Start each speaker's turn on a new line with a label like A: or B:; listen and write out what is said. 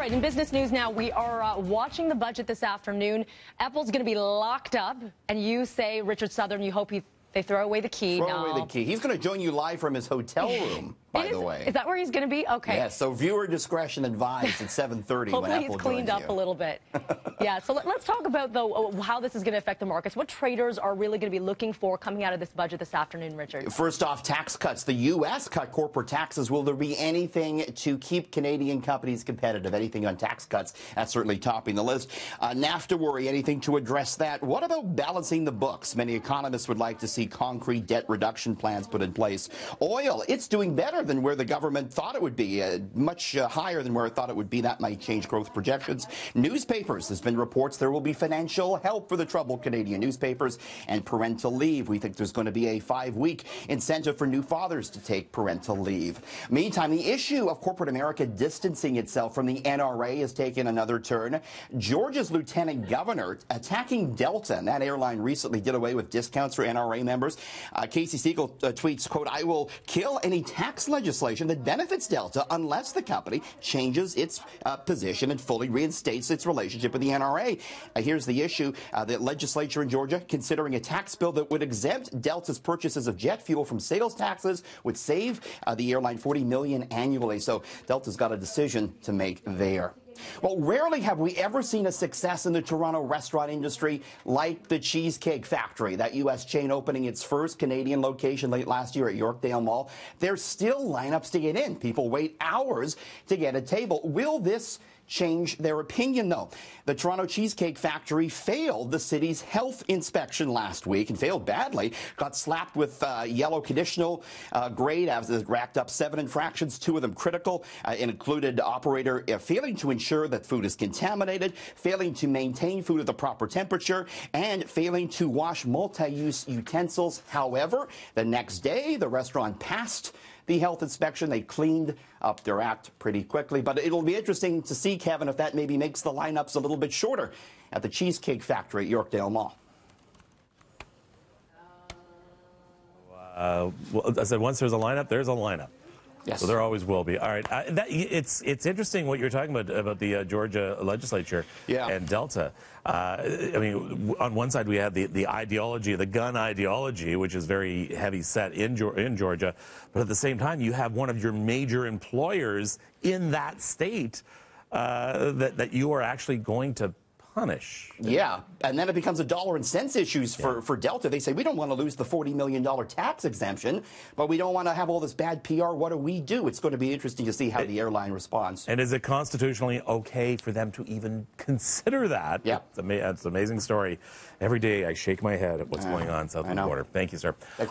A: right, in business news now, we are watching the budget this afternoon. Apple's going to be locked up, and you say, Richard Southern, you hope they throw away the key.
B: Throw away the key. He's going to join you live from his hotel room, by the way.
A: Is that where he's going to be? Okay.
B: Yeah, so viewer discretion advised at 7:30 when Apple
A: Hopefully he's cleaned up a little bit. Yeah, so let's talk about, though, how this is going to affect the markets. What traders are really going to be looking for coming out of this budget this afternoon, Richard?
B: First off, tax cuts. The U.S. cut corporate taxes. Will there be anything to keep Canadian companies competitive? Anything on tax cuts? That's certainly topping the list. NAFTA worry. Anything to address that? What about balancing the books? Many economists would like to see concrete debt reduction plans put in place. Oil, it's doing better than where the government thought it would be, much higher than where it thought it would be. That might change growth projections. Newspapers, there's been reports there will be financial help for the troubled Canadian newspapers. And parental leave, we think there's going to be a 5-week incentive for new fathers to take parental leave. Meantime, the issue of corporate America distancing itself from the NRA has taken another turn. Georgia's lieutenant governor attacking Delta, and that airline recently did away with discounts for NRA members. Casey Siegel tweets, quote, "I will kill any tax legislation that benefits Delta unless the company changes its position and fully reinstates its relationship with the NRA." Here's the issue. The legislature in Georgia considering a tax bill that would exempt Delta's purchases of jet fuel from sales taxes, would save the airline $40 million annually. So Delta's got a decision to make there. Well, rarely have we ever seen a success in the Toronto restaurant industry like the Cheesecake Factory, that U.S. chain opening its first Canadian location late last year at Yorkdale Mall. There's still lineups to get in. People wait hours to get a table. Will this change their opinion, though? The Toronto Cheesecake Factory failed the city's health inspection last week, and failed badly. Got slapped with yellow conditional grade as it racked up 7 infractions, 2 of them critical. It included operator failing to ensure that food is contaminated, failing to maintain food at the proper temperature, and failing to wash multi-use utensils. However, the next day, the restaurant passed the health inspection. They cleaned up their act pretty quickly. But it'll be interesting to see, Kevin, if that maybe makes the lineups a little bit shorter at the Cheesecake Factory at Yorkdale Mall.
C: Well, I said once there's a lineup, there's a lineup.
B: Yes.
C: So there always will be. All right. It's interesting what you're talking about the Georgia legislature and Delta. I mean, on one side we have the ideology, the gun ideology, which is very heavy set in Georgia. But at the same time, you have one of your major employers in that state that you are actually going to punish.
B: Yeah, and then it becomes a dollar and cents issues for Delta. They say, we don't want to lose the $40 million tax exemption, but we don't want to have all this bad PR. What do we do? It's going to be interesting to see how the airline responds.
C: And is it constitutionally okay for them to even consider that?
B: Yeah.
C: It's an amazing story. Every day I shake my head at what's going on south of the border. Thank you, sir.